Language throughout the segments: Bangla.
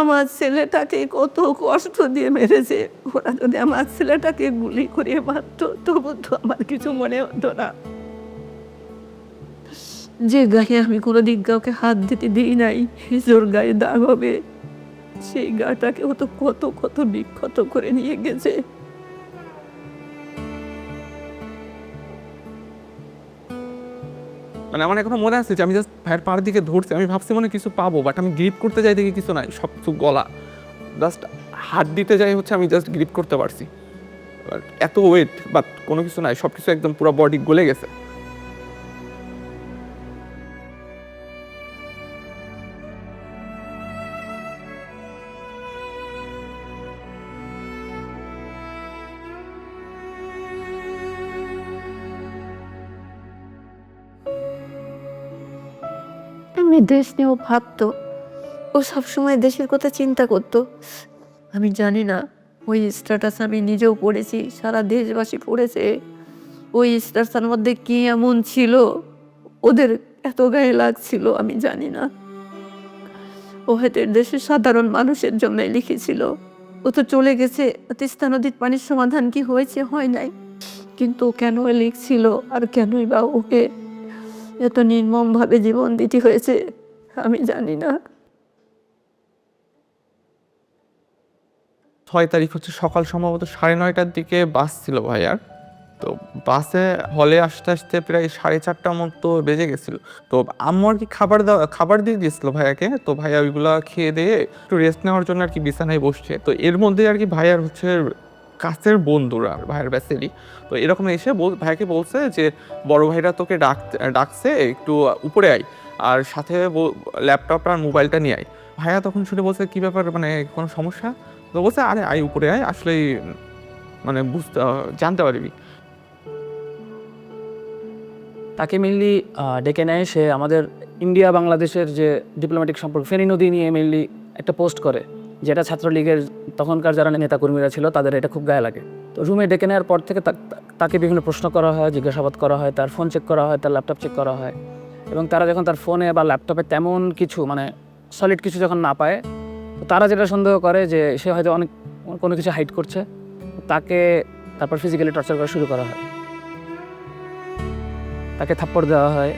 আমার ছেলেটাকে কত কষ্ট দিয়ে মেরেছে, ওরা যদি আমার ছেলেটাকে গুলি করে মারতো তবু তো আমার কিছু মনে হতো না। যে গায়ে আমি কোনোদিন কাউকে হাত দিতে দিই নাই, জোর গায়ে দাগ হবে, সেই গাটাকে ও তো কত কত বিক্ষত করে নিয়ে গেছে। মানে আমার এখনো মনে আছে যে আমি জাস্ট ভাইয়ের পাড়ের দিকে ধরছি, আমি ভাবছি মনে হয় কিছু পাবো, বাট আমি গ্রিপ করতে যাই দেখি কিছু নাই, সব কিছু গলা। জাস্ট হাত দিতে যাই হচ্ছে আমি জাস্ট গ্রিপ করতে পারছি, এত ওয়েট বাট কোনো কিছু নাই, সব কিছু একদম পুরো বডি গলে গেছে। আমি দেশ নিয়েও ভাবতো, ও সবসময় দেশের কথা চিন্তা করতো। আমি জানি না ওই স্ট্যাটাস আমি নিজেও পড়েছি, সারা দেশবাসী পড়েছে। ওই স্ট্যাটাসের মধ্যে কি এমন ছিল ওদের এত গায়ে লাগছিল আমি জানি না। ও হয়তো দেশের সাধারণ মানুষের জন্য লিখেছিল। ও তো চলে গেছে, তিস্তা নদীর পানির সমাধান কি হয়েছে, হয় নাই, কিন্তু কেন লিখছিল আর কেনই বা ওকে এত নির্মমভাবে জীবন দিতে হয়েছে আমি জানি না। 6 তারিখ হচ্ছে সকাল সম্ভবত 9:30টার দিকে বাস ছিল ভাইয়ার। তো বাসে হলে আসতে আসতে প্রায় 4:30টার মতো বেজে গেছিল। তো আম্মু আর কি খাবার দিয়ে দিয়েছিল ভাইয়াকে। তো ভাইয়া ওইগুলা খেয়ে দিয়ে একটু রেস্ট নেওয়ার জন্য আর কি বিছানায় বসছে। তো এর মধ্যে আর কি ভাইয়ার হচ্ছে কাছের বন্ধুরা ভাইয়ের ব্যাচেরই তো এরকম এসে ভাইয়াকে বলছে যে বড় ভাইরা তোকে ডাকছে, একটু উপরে আয়, আর সাথে ল্যাপটপ আর মোবাইলটা নিয়ে আয়। ভাইয়া তখন শুনে বলছে কি ব্যাপার, মানে কোনো সমস্যা? তো বলছে আরে আয় উপরে আয়, আসলেই মানে জানতে পারবি। তাকে মেনলি ডেকে নেয়, সে আমাদের ইন্ডিয়া বাংলাদেশের যে ডিপ্লোম্যাটিক সম্পর্ক ফেনী নদী নিয়ে মেনলি একটা পোস্ট করে, যেটা ছাত্রলীগের তখনকার যারা নেতাকর্মীরা ছিল তাদের এটা খুব গায়ে লাগে। তো রুমে ডেকে নেওয়ার পর থেকে তাকে বিভিন্ন প্রশ্ন করা হয়, জিজ্ঞাসাবাদ করা হয়, তার ফোন চেক করা হয়, তার ল্যাপটপ চেক করা হয়। এবং তারা যখন তার ফোনে বা ল্যাপটপে তেমন কিছু মানে সলিড কিছু যখন না পায়, তো তারা যেটা সন্দেহ করে যে সে হয়তো অনেক কোনো কিছু হাইড করছে, তাকে তারপর ফিজিক্যালি টর্চার করা শুরু করা হয়। তাকে থাপ্পড় দেওয়া হয়,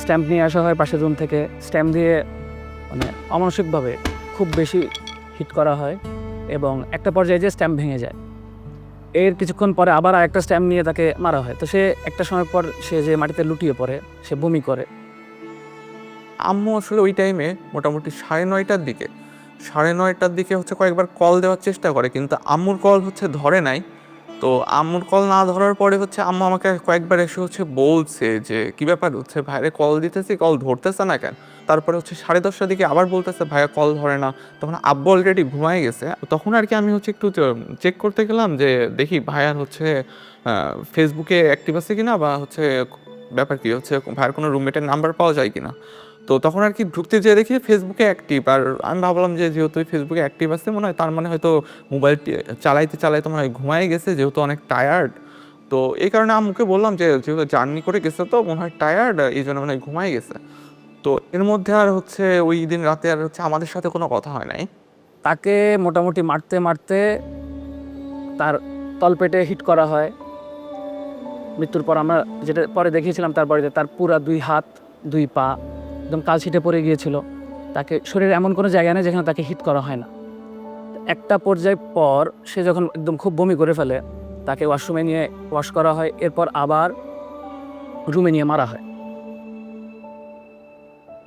স্ট্যাম্প নিয়ে আসা হয় পাশের রুম থেকে, স্ট্যাম্প দিয়ে মানে অমানসিকভাবে খুব বেশি হিট করা হয় এবং একটা পর্যায়ে যে স্ট্যাম্প ভেঙে যায়। এর কিছুক্ষণ পরে আবার আরেকটা স্ট্যাম্প নিয়ে তাকে মারা হয়। তো সে একটা সময় পর সে যে মাটিতে লুটিয়ে পড়ে, সে বমি করে। আম্মু আসলে ওই টাইমে মোটামুটি 9:30টার দিকে হচ্ছে কয়েকবার কল দেওয়ার চেষ্টা করে, কিন্তু আম্মুর কল হচ্ছে ধরে নাই। তো আম্মুর কল না ধরার পরে হচ্ছে আম্মু আমাকে কয়েকবার এসে হচ্ছে বলছে যে কি ব্যাপার, হচ্ছে ভাইরে কল দিতেছি, কল ধরতেছে না কেন? তারপরে হচ্ছে 10:30টার দিকে আবার বলতেছে ভাইয়া কল ধরে না। তখন আব্বু অলরেডি ঘুমায় গেছে। তখন আর কি আমি হচ্ছে একটু চেক করতে গেলাম যে দেখি ভাইয়ার হচ্ছে ফেসবুকে অ্যাক্টিভ আছে কিনা, বা হচ্ছে ব্যাপার কি হচ্ছে ভাইয়ার কোনো রুমমেটের নাম্বার পাওয়া যায় কিনা। তো তখন আর কি ঢুকতে যেয়ে দেখি ফেসবুকে অ্যাক্টিভ, আর আমি ভাবলাম যে যেহেতু ফেসবুকে অ্যাক্টিভ আছে মনে হয়, তার মানে হয়তো মোবাইল চালাইতে মনে হয় ঘুমায় গেছে, যেহেতু অনেক টায়ার্ড। তো এই কারণে আম্মুকে বললাম যে যেহেতু জার্নি করে গেছে তো মনে হয় টায়ার্ড, এই জন্য মনে হয় ঘুমায় গেছে। তো এর মধ্যে আর হচ্ছে ওই দিন রাতে আর হচ্ছে আমাদের সাথে কোনো কথা হয় নাই। তাকে মোটামুটি মারতে মারতে তার তলপেটে হিট করা হয়। মৃত্যুর পর আমরা যেটা পরে দেখিয়েছিলাম তার বাড়িতে, তার পুরা 2 হাত 2 পা একদম কালছিটে পড়ে গিয়েছিল। তাকে শরীরে এমন কোনো জায়গা নেই যেখানে তাকে হিট করা হয় না। একটা পর্যায় পর সে যখন একদম খুব বমি করে ফেলে, তাকে ওয়াশরুমে নিয়ে ওয়াশ করা হয়, এরপর আবার রুমে নিয়ে মারা হয়।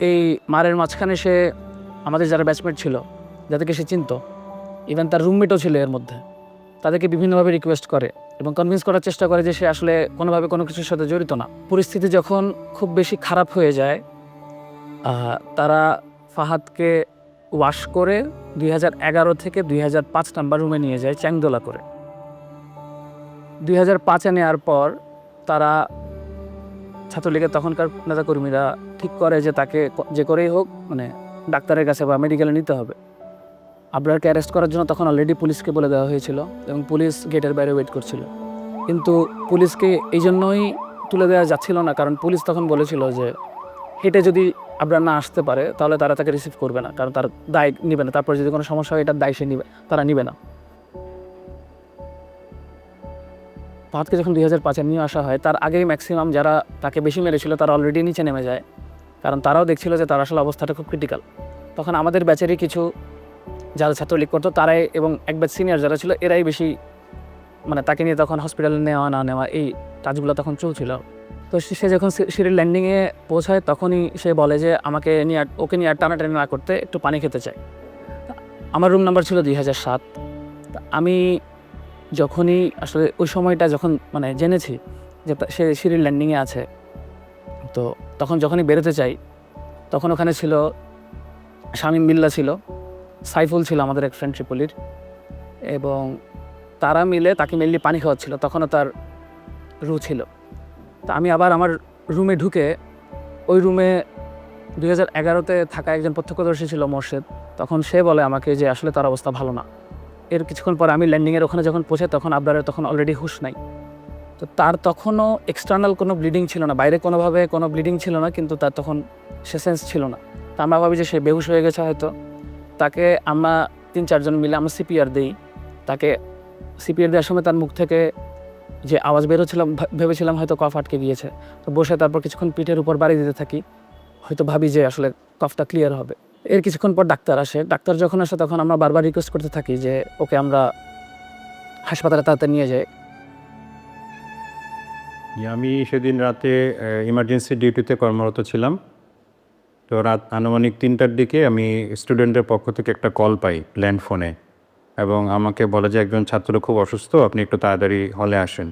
এই মারের মাঝখানে সে আমাদের যারা ব্যাচমেট ছিল, যাদেরকে সে চিনত, ইভেন তার রুমমেটও ছিল এর মধ্যে, তাদেরকে বিভিন্নভাবে রিকোয়েস্ট করে এবং কনভিন্স করার চেষ্টা করে যে সে আসলে কোনোভাবে কোনো কিছুর সাথে জড়িত না। পরিস্থিতি যখন খুব বেশি খারাপ হয়ে যায়, তারা ফাহাদকে ওয়াশ করে 2011 থেকে 2005 নাম্বার রুমে নিয়ে যায় চ্যাংদোলা করে। 2005-এ নেওয়ার পর তারা ছাত্রলীগের তখনকার নেতাকর্মীরা ঠিক করে যে তাকে যে করেই হোক মানে ডাক্তারের কাছে বা মেডিকেলে নিতে হবে। আবরারকে অ্যারেস্ট করার জন্য তখন অলরেডি পুলিশকে বলে দেওয়া হয়েছিল এবং পুলিশ গেটের বাইরে ওয়েট করছিল। কিন্তু পুলিশকে এই জন্যই তুলে দেওয়া যাচ্ছিল না, কারণ পুলিশ তখন বলেছিল যে হেঁটে যদি আবরার না আসতে পারে তাহলে তারা তাকে রিসিভ করবে না, কারণ তার দায় নিবে না। তারপর যদি কোনো সমস্যা হয় এটার দায় সে নিবে, তারা নিবে না। ফাহাদকে যখন 2005-এ নিয়ে আসা হয় তার আগেই ম্যাক্সিমাম যারা তাকে বেশি মেরেছিল তারা অলরেডি নিচে নেমে যায়, কারণ তারাও দেখছিল যে তার আসলে অবস্থাটা খুব ক্রিটিক্যাল। তখন আমাদের ব্যাচেরই কিছু যারা ছাত্রলীগ করতো তারাই এবং এক ব্যাচ সিনিয়র যারা ছিল এরাই বেশি মানে তাকে নিয়ে তখন হসপিটালে নেওয়া না নেওয়া এই কাজগুলো তখন চলছিল। তো সে যখন সিঁড়ির ল্যান্ডিংয়ে পৌঁছায় তখনই সে বলে যে আমাকে নিয়ে ওকে নিয়ে আর টানাটানি না করতে, একটু পানি খেতে চাই। আমার রুম নাম্বার ছিল 2007। আমি যখনই আসলে ওই সময়টা যখন মানে জেনেছি যে সে সিঁড়ির ল্যান্ডিংয়ে আছে, তো তখন যখনই বেরোতে চাই তখন ওখানে ছিল শামীম বিল্লাহ ছিল, সাইফুল ছিল আমাদের এক ফ্রেন্ড ট্রিপলির, এবং তারা মিলে তাকে মেনলি পানি খাওয়াচ্ছিল। তখনও তার রু ছিল। তা আমি আবার আমার রুমে ঢুকে ওই রুমে 2011-তে থাকা একজন প্রত্যক্ষদর্শী ছিল মোর্শেদ, তখন সে বলে আমাকে যে আসলে তার অবস্থা ভালো না। এর কিছুক্ষণ পরে আমি ল্যান্ডিংয়ের ওখানে যখন পৌঁছে তখন আবরারের তখন অলরেডি হুঁশ নাই। তো তার তখনও এক্সটার্নাল কোনো ব্লিডিং ছিল না, বাইরে কোনোভাবে কোনো ব্লিডিং ছিল না, কিন্তু তার তখন সে সেন্স ছিল না। তা আমরা ভাবি যে সে বেহুশ হয়ে গেছে হয়তো। তাকে আমরা 3-4 জন মিলে আমরা সিপিআর দিই। তাকে সিপিআর দেওয়ার সময় তার মুখ থেকে যে আওয়াজ বেরোচ্ছিলাম ভেবেছিলাম হয়তো কফ আটকে গিয়েছে। তো বসে তারপর কিছুক্ষণ পিঠের উপর বাড়ি দিতে থাকি, হয়তো ভাবি যে আসলে কফটা ক্লিয়ার হবে। এর কিছুক্ষণ পর ডাক্তার আসে। ডাক্তার যখন আসে তখন আমরা বারবার রিকোয়েস্ট করতে থাকি যে ওকে আমরা হাসপাতালে তাড়াতাড়ি নিয়ে যাই। আমি সেদিন রাতে ইমার্জেন্সি ডিউটিতে কর্মরত ছিলাম। তো রাত আনুমানিক 3টার দিকে আমি স্টুডেন্টের পক্ষ থেকে একটা কল পাই ল্যান্ড ফোনে, এবং আমাকে বলে যে একজন ছাত্র খুব অসুস্থ, আপনি একটু তাড়াতাড়ি হলে আসেন।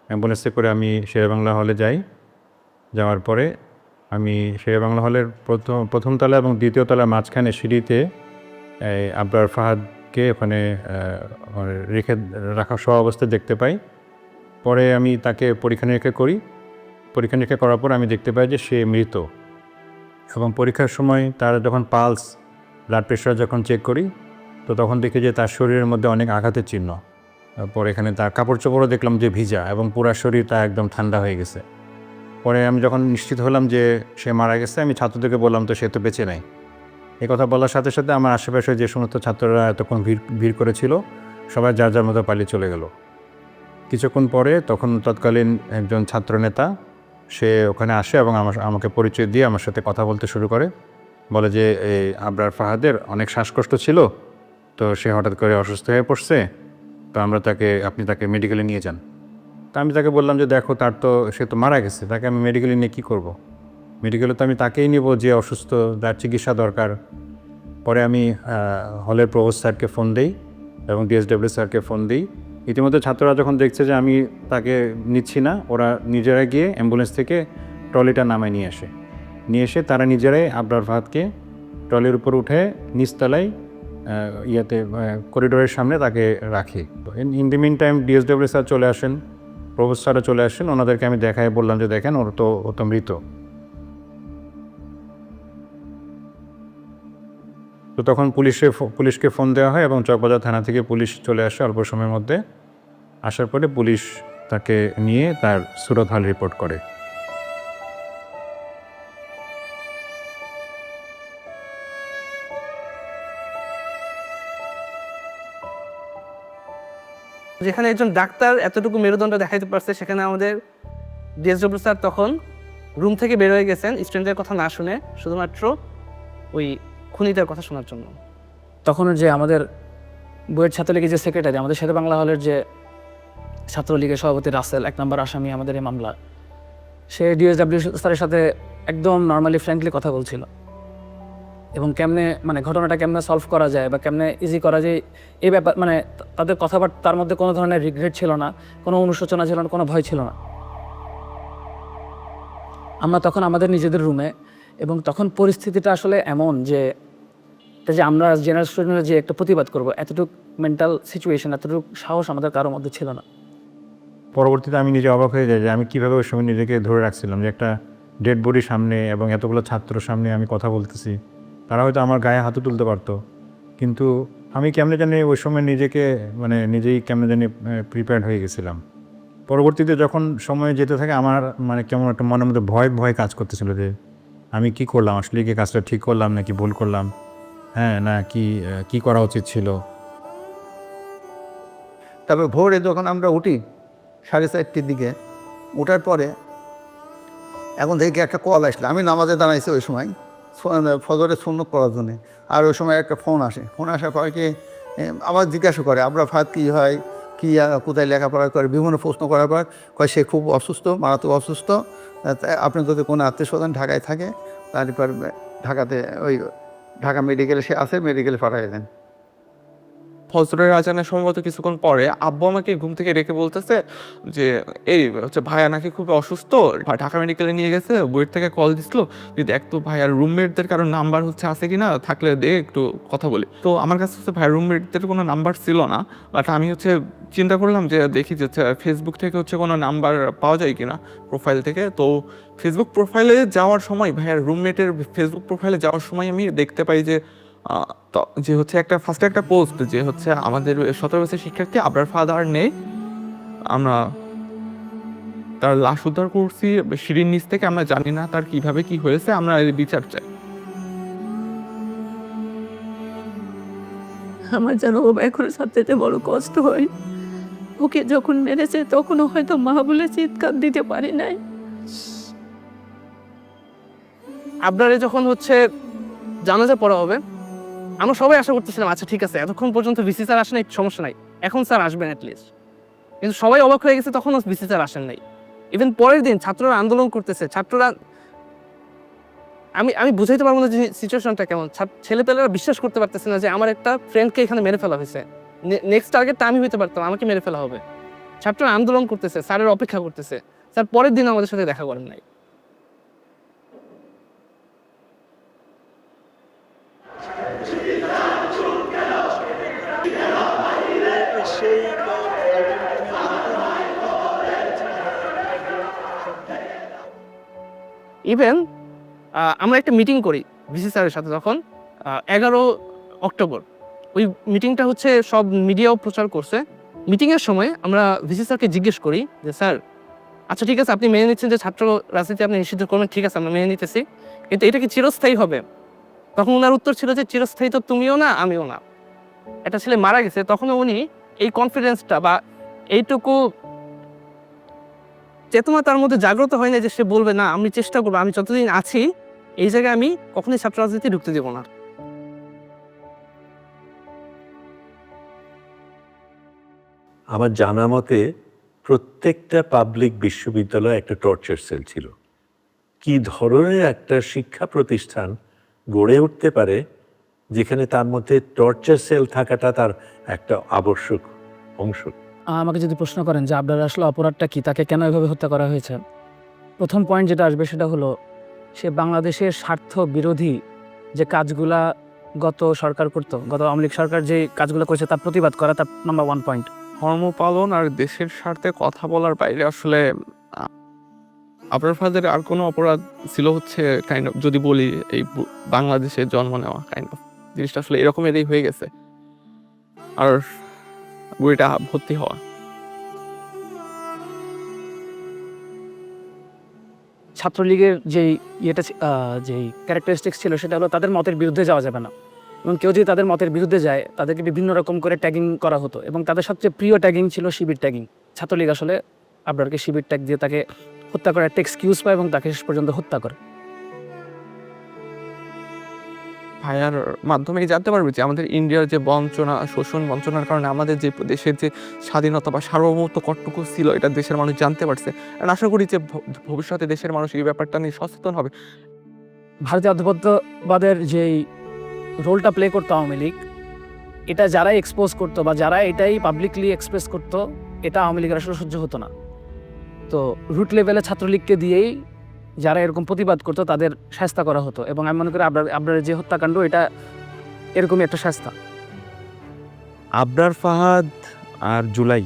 অ্যাম্বুলেন্সে করে আমি শেরেবাংলা হলে যাই। যাওয়ার পরে আমি শেরেবাংলা হলের প্রথম তলা এবং দ্বিতীয় তলার মাঝখানে সিঁড়িতে আবরার ফাহাদকে ওখানে রেখে রাখা সহ অবস্থায় দেখতে পাই। পরে আমি তাকে পরীক্ষা নিরীক্ষা করি। পরীক্ষা নিরীক্ষা করার পর আমি দেখতে পাই যে সে মৃত, এবং পরীক্ষার সময় তার যখন পালস, ব্লাড প্রেশার যখন চেক করি তো তখন দেখি যে তার শরীরের মধ্যে অনেক আঘাতের চিহ্ন। পরে এখানে তার কাপড় চোপড়ও দেখলাম যে ভিজা, এবং পুরা শরীর তার একদম ঠান্ডা হয়ে গেছে। পরে আমি যখন নিশ্চিত হলাম যে সে মারা গেছে, আমি ছাত্রদেরকে বললাম তো সে তো বেঁচে নাই। এই কথা বলার সাথে সাথে আমার আশেপাশে যে সমস্ত ছাত্ররা এতক্ষণ ভিড় করেছিল সবাই যার যার মতো পালিয়ে চলে গেল। কিছুক্ষণ পরে তখন তৎকালীন একজন ছাত্রনেতা সে ওখানে আসে এবং আমাকে পরিচয় দিয়ে আমার সাথে কথা বলতে শুরু করে। বলে যে এই আবরার ফাহাদের অনেক শ্বাসকষ্ট ছিল, তো সে হঠাৎ করে অসুস্থ হয়ে পড়ছে, তো আপনি তাকে মেডিকেলে নিয়ে যান। তা আমি তাকে বললাম যে দেখো সে তো মারা গেছে, তাকে আমি মেডিকেলে নিয়ে কী করব। মেডিকেলে তো আমি তাকেই নিব যে অসুস্থ, তার চিকিৎসা দরকার। পরে আমি হলের প্রভোস্ট স্যারকে ফোন দিই এবং ডিএসডব্লিউ স্যারকে ফোন দিই। ইতিমধ্যে ছাত্ররা যখন দেখছে যে আমি তাকে নিচ্ছি না, ওরা নিজেরা গিয়ে অ্যাম্বুলেন্স থেকে ট্রলিটা নামায় নিয়ে এসে তারা নিজেরাই আবরার ফাহাদকে ট্রলির উপর উঠে নিচতলায় করিডোরের সামনে তাকে রাখি। In the meantime DSW sir চলে আসেন, প্রভোস্ট স্যারও চলে আসেন। ওনাদেরকে আমি বললাম যে দেখেন ও তো মৃত। তো তখন পুলিশকে ফোন দেওয়া হয় এবং চকবাজার থানা থেকে পুলিশ চলে আসে অল্প সময়ের মধ্যে। আসার পরে পুলিশ তাকে নিয়ে তার সুরত হাল রিপোর্ট করে। যেখানে একজন ডাক্তার এতটুকু মেরুদণ্ড দেখাইতে পারছে, সেখানে আমাদের ডিএসডব্লিউ স্যার তখন রুম থেকে বের হয়ে গেছেন স্টুডেন্টের কথা না শুনে, শুধুমাত্র ওই খুনিদের কথা শোনার জন্য। তখন যে আমাদের বইয়ের ছাত্রলীগের যে সেক্রেটারি, আমাদের শেরে বাংলা হলের যে ছাত্রলীগের সভাপতি রাসেল, 1 নম্বর আসামি আমাদের এই মামলা, সে ডিএসডব্লিউ স্যারের সাথে একদম নর্মালি ফ্র্যাঙ্কলি কথা বলছিল, এবং কেমনে ঘটনাটা কেমনে সলভ করা যায় বা কেমনে ইজি করা যায় এই ব্যাপার, তাদের কথাবার্তার মধ্যে কোনো ধরনের রিগ্রেট ছিল না, কোনো অনুশোচনা ছিল না, কোনো ভয় ছিল না। আমরা তখন আমাদের নিজেদের রুমে, এবং তখন পরিস্থিতিটা আসলে এমন যে আমরা জেনারেল স্টুডেন্টরা যে একটা প্রতিবাদ করব, এতটুকু মেন্টাল সিচুয়েশন, এতটুকু সাহস আমাদের কারোর মধ্যে ছিল না। পরবর্তীতে আমি নিজে অবাক হয়ে যাই যে আমি কীভাবে ওই সময় নিজেকে ধরে রাখছিলাম যে একটা ডেড বডির সামনে এবং এতগুলো ছাত্র সামনে আমি কথা বলতেছি। তারা হয়তো আমার গায়ে হাতও তুলতে পারতো, কিন্তু আমি কেমনে জানি ওই সময় নিজেকে নিজেই কেমনে জানি প্রিপেয়ার্ড হয়ে গেছিলাম। পরবর্তীতে যখন সময় যেতে থাকে আমার কেমন একটা মনের মধ্যে ভয় কাজ করতেছিল যে আমি কি করলাম, আসলে কি কাজটা ঠিক করলাম নাকি ভুল করলাম, হ্যাঁ, না কি করা উচিত ছিল। তারপর ভোরে যখন আমরা উঠি 4:30টার দিকে, ওঠার পরে এখন থেকে একটা কল আসলো, আমি নামাজে দাঁড়াইছি ওই সময় ফজরের সুন্নত করার জন্যে। আর ওই সময় একটা ফোন আসার পরে কি আবার জিজ্ঞাসা করে আবরার ফাহাদ কী হয়, কি কোথায় লেখাপড়া করে, বিভিন্ন প্রশ্ন করার পর কয় সে খুব অসুস্থ, মারাত্মক অসুস্থ, আপনার যদি কোনো আত্মীয় স্বজন ঢাকায় থাকে তারপর ঢাকাতে ওই ঢাকা মেডিকেলে সে আছে, মেডিকেলে পাঠিয়ে দেন। ফজরের আজানের সম্ভবত কিছুক্ষণ পরে আব্বু আমাকে ঘুম থেকে ডেকে বলতেছে যে এই হচ্ছে ভাইয়া নাকি খুব অসুস্থ, ঢাকা মেডিকেলে নিয়ে গেছে, বুয়েট থেকে কল দিছিল, তুই দেখ তো ভাইয়ার রুমমেটদের কারো নাম্বার হচ্ছে আছে কিনা, থাকলে দে একটু কথা বলি। তো আমার কাছে হচ্ছে ভাইয়ার রুমমেটদের কোনো নাম্বার ছিল না, বাট আমি হচ্ছে চিন্তা করলাম যে দেখি যে ফেসবুক থেকে হচ্ছে কোনো নাম্বার পাওয়া যায় কিনা প্রোফাইল থেকে। তো ফেসবুক প্রোফাইলে যাওয়ার সময়, ভাইয়ার রুমমেটের ফেসবুক প্রোফাইলে যাওয়ার সময় আমি দেখতে পাই যে যে হচ্ছে ফার্স্টে একটা পোস্ট যে হচ্ছে আমাদের 17 বছরের শিক্ষার্থী আবরার ফাদার নেই, আমরা তার লাশ উদ্ধার করছি সিঁড়ির নিচ থেকে, আমরা জানি না তার কিভাবে কি হয়েছে, আমরা এর বিচার চাই। আমার যেন ও এখন সবচেয়ে বড় কষ্ট হয়। ওকে যখন মেরেছে তখনও হয়তো মা বলে চিৎকার দিতে পারি নাই। আপনারে যখন হচ্ছে জানাজা পড়া হবে, আমরা সবাই আশা করতেছিলাম আচ্ছা ঠিক আছে, এতক্ষণ পর্যন্ত ভিসি স্যার আসেন নাই, সমস্যা নাই, এখন স্যার আসবেন অ্যাটলিস্ট। কিন্তু সবাই অবাক হয়ে গেছে, তখনও ভিসি স্যার আসেন নাই। ইভেন পরের দিন ছাত্ররা আন্দোলন করতেছে, ছাত্ররা আমি বুঝাইতে পারবো না যে সিচুয়েশনটা কেমন। ছেলেপেলেরা বিশ্বাস করতে পারতেছে না যে আমার একটা ফ্রেন্ডকে এখানে মেরে ফেলা হয়েছে, নেক্সট টার্গেটটা আমি হইতে পারতাম, আমাকে মেরে ফেলা হবে। ছাত্ররা আন্দোলন করতেছে, স্যারের অপেক্ষা করতেছে, স্যার পরের দিন আমাদের সাথে দেখা করেন নাই। ইভেন আমরা একটা মিটিং করি ভিসি স্যারের সাথে তখন 11 অক্টোবর। ওই মিটিংটা হচ্ছে সব মিডিয়াও প্রচার করছে। মিটিংয়ের সময় আমরা ভিসি স্যারকে জিজ্ঞেস করি যে স্যার আচ্ছা ঠিক আছে, আপনি মেনে নিচ্ছেন যে ছাত্র রাজনীতি আপনি নিষিদ্ধ করবেন, ঠিক আছে আমরা মেনে নিতেছি, কিন্তু এটা কি চিরস্থায়ী হবে? তখন ওনার উত্তর ছিল যে চিরস্থায়ী তো তুমিও না আমিও না। একটা ছেলে মারা গেছে, তখনও উনি এই কনফিডেন্সটা বা এইটুকু চেতনা তার মধ্যে জাগ্রত হয় না যে সে বলবে না আমি চেষ্টা করবো, আমি যতদিন আছি এই জায়গায় আমি কখনোই ছাত্র রাজনীতি ঢুকতে দেবো না। আমার জানা মতে প্রত্যেকটা পাবলিক বিশ্ববিদ্যালয়ে একটা টর্চার সেল ছিল। কি ধরনের একটা শিক্ষা প্রতিষ্ঠান গড়ে উঠতে পারে যেখানে তার মধ্যে টর্চার সেল থাকাটা তার একটা আবশ্যক অংশ? আমাকে যদি প্রশ্ন করেন যে আপনার আসলে অপরাধটা কি, তাকে কেন এভাবে হত্যা করা হয়েছে, প্রথম পয়েন্ট যেটা আসবে সেটা হলো সে বাংলাদেশের স্বার্থ বিরোধী যে কাজগুলা গত সরকার করতো, গত আওয়ামী লীগ সরকার যে কাজগুলো করেছে তার প্রতিবাদ করা, তার নাম্বার 1 পয়েন্ট। ধর্ম পালন আর দেশের স্বার্থে কথা বলার বাইরে আসলে আবরার ফাদারের আর কোনো অপরাধ ছিল হচ্ছে কাইন্ড অফ, যদি বলি এই বাংলাদেশে জন্ম নেওয়া, কাইন্ড অফ জিনিসটা আসলে এরকমেরই হয়ে গেছে, আর বইটা ভর্তি হওয়া। ছাত্রলীগের যেই যেই ক্যারেক্টারিস্টিক্স ছিল সেটা হলো তাদের মতের বিরুদ্ধে যাওয়া যাবে না, এবং কেউ যদি তাদের মতের বিরুদ্ধে যায় তাদেরকে বিভিন্ন রকম করে ট্যাগিং করা হতো, এবং তাদের সবচেয়ে প্রিয় ট্যাগিং ছিল শিবির ট্যাগিং। ছাত্রলীগ আসলে আবরারকে শিবির ট্যাগ দিয়ে তাকে হত্যা করার একটা এক্সকিউজ পায় এবং তাকে শেষ পর্যন্ত হত্যা করে। ভাইয়ার মাধ্যমেই জানতে পারবে যে আমাদের ইন্ডিয়ার যে বঞ্চনা, শোষণ বঞ্চনার কারণে আমাদের যে দেশের যে স্বাধীনতা বা সার্বভৌমত্ব কতটুকু ছিল এটা দেশের মানুষ জানতে পারছে। আর আশা করি যে ভবিষ্যতে দেশের মানুষ এই ব্যাপারটা নিয়ে সচেতন হবে। ভারতীয় আধিপত্যবাদের যেই রোলটা প্লে করতো আওয়ামী লীগ, এটা যারাই এক্সপোজ করতো বা যারা এটাই পাবলিকলি এক্সপ্রেস করতো, এটা আওয়ামী লীগের আসলে সহ্য হতো না। তো রুট লেভেলে ছাত্রলীগকে দিয়েই যারা এরকম প্রতিবাদ করতো তাদের শাস্তা করা হতো, এবং আমি মনে করি আবরারের যে হত্যাকাণ্ড এটা এরকমই একটা শাস্তা। আবরার ফাহাদ আর জুলাই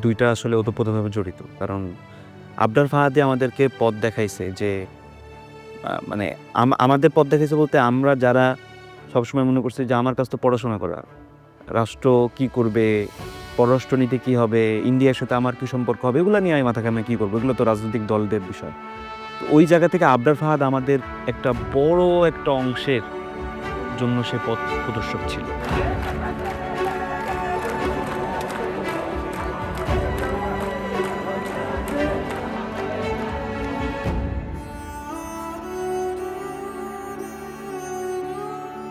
দুইটা আসলে ওতপ্রোতভাবে জড়িত, কারণ আবরার ফাহাদে আমাদেরকে পথ দেখাইছে যে মানে আমাদের পথ দেখাইছে বলতে আমরা যারা সবসময় মনে করছি যে আমার কাছে তো পড়াশোনা করা, রাষ্ট্র কি করবে, পররাষ্ট্রনীতি কী হবে, ইন্ডিয়ার সাথে আমার কী সম্পর্ক হবে, এগুলো নিয়ে আমি মাথা ঘামে কী করবো, এগুলো তো রাজনৈতিক দলদের বিষয়। তো ওই জায়গা থেকে আবরার ফাহাদ আমাদের একটা বড় একটা অংশের জন্য সে পথ প্রদর্শক ছিল।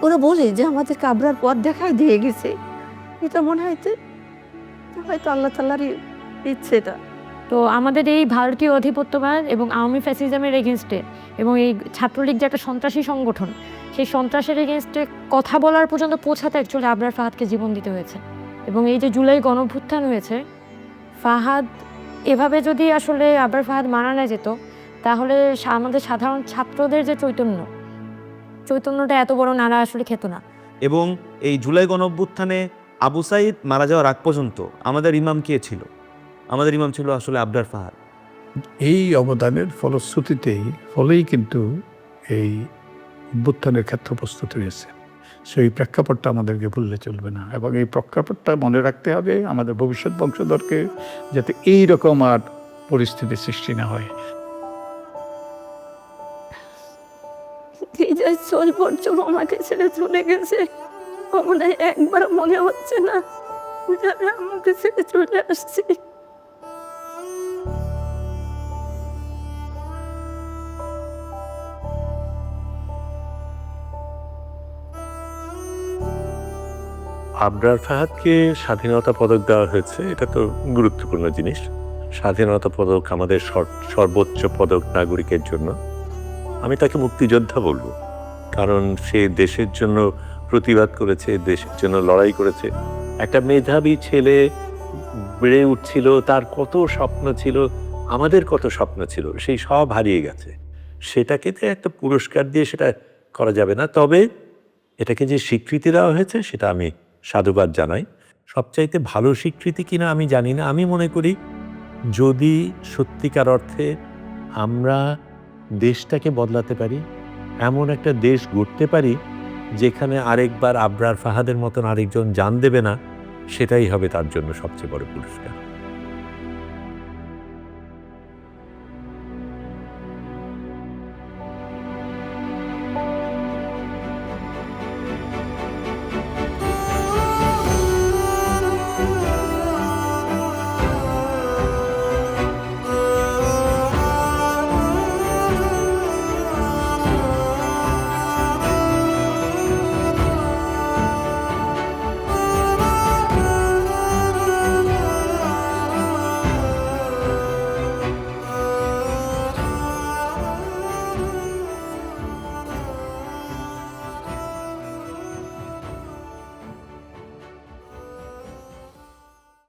ওরা বলে যে আমাদেরকে আবরার পথ দেখায় দিয়ে গেছে, এটা মনে হয়তো হয়তো আল্লাহ তাআলারই ইচ্ছে এটা। তো আমাদের এই ভারতীয় অধিপত্যবাদ এবং আওয়ামী ফ্যাসিজমের এগেনস্টে এবং এই ছাত্রলীগ যে একটা সন্ত্রাসী সংগঠন, সেই সন্ত্রাসের এগেনস্টে কথা বলার পর্যন্ত পৌঁছাতে অ্যাকচুয়ালি আবরার ফাহাদকে জীবন দিতে হয়েছে। এবং এই যে জুলাই গণঅভ্যুত্থান হয়েছে, ফাহাদ এভাবে যদি আসলে আবরার ফাহাদ মারা না যেত, তাহলে আমাদের সাধারণ ছাত্রদের যে চৈতন্যটা এত বড় নাড়া আসলে খেত না। এবং এই জুলাই গণঅভ্যুত্থানে আবু সাইদ মারা যাওয়ার আগ পর্যন্ত আমাদের ইমাম কে ছিল? আমাদের ইমাম ছিল আসলে আবরার ফাহাদ। এই অবদানের ফলেই কিন্তু এই অভ্যুত্থানের ক্ষেত্র প্রস্তুত হয়েছে। সেই প্রেক্ষাপটটা আমাদেরকে ভুললে চলবে না, এবং এই প্রেক্ষাপটটা মনে রাখতে হবে আমাদের ভবিষ্যৎ বংশধরকে, যাতে এই রকম আর পরিস্থিতির সৃষ্টি না হয়। যে চল পর্যন্ত আমাকে ছেড়ে চলে গেছে, আমাদের একবার মনে হচ্ছে না যে আমি আমাকে ছেড়ে চলে আসছি। আবরার ফাহাদকে স্বাধীনতা পদক দেওয়া হয়েছে, এটা তো গুরুত্বপূর্ণ জিনিস। স্বাধীনতা পদক আমাদের সর্বোচ্চ পদক নাগরিকের জন্য। আমি তাকে মুক্তিযোদ্ধা বলবো, কারণ সে দেশের জন্য প্রতিবাদ করেছে, দেশের জন্য লড়াই করেছে। একটা মেধাবী ছেলে বেড়ে উঠছিল, তার কত স্বপ্ন ছিল, আমাদের কত স্বপ্ন ছিল, সেই সব হারিয়ে গেছে। সেটাকে তো একটা পুরস্কার দিয়ে সেটা করা যাবে না। তবে এটাকে যে স্বীকৃতি দেওয়া হয়েছে সেটা আমি সাধুবাদ জানাই। সবচাইতে ভালো স্বীকৃতি কিনা আমি জানি না। আমি মনে করি যদি সত্যিকার অর্থে আমরা দেশটাকে বদলাতে পারি, এমন একটা দেশ গড়তে পারি যেখানে আরেকবার আবরার ফাহাদের মতন আরেকজন জান দেবে না, সেটাই হবে তার জন্য সবচেয়ে বড় পুরস্কার।